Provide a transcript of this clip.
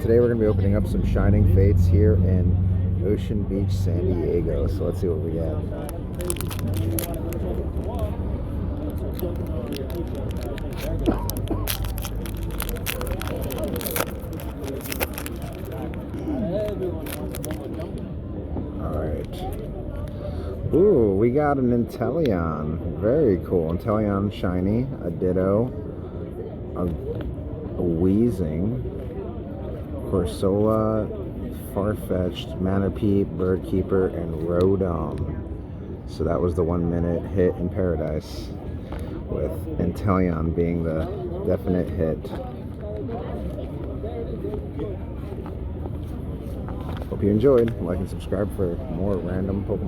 Today we're going to be opening up some Shining Fates here in Ocean Beach, San Diego. So let's see what we get. Alright. Ooh, we got an Inteleon. Very cool. Inteleon Shiny, a Ditto, a Wheezing, Corsola, Farfetch'd, Manaphy, Birdkeeper, and Rotom. So that was the 1 minute hit in Paradise, with Inteleon being the definite hit. Hope you enjoyed. Like and subscribe for more random Pokemon.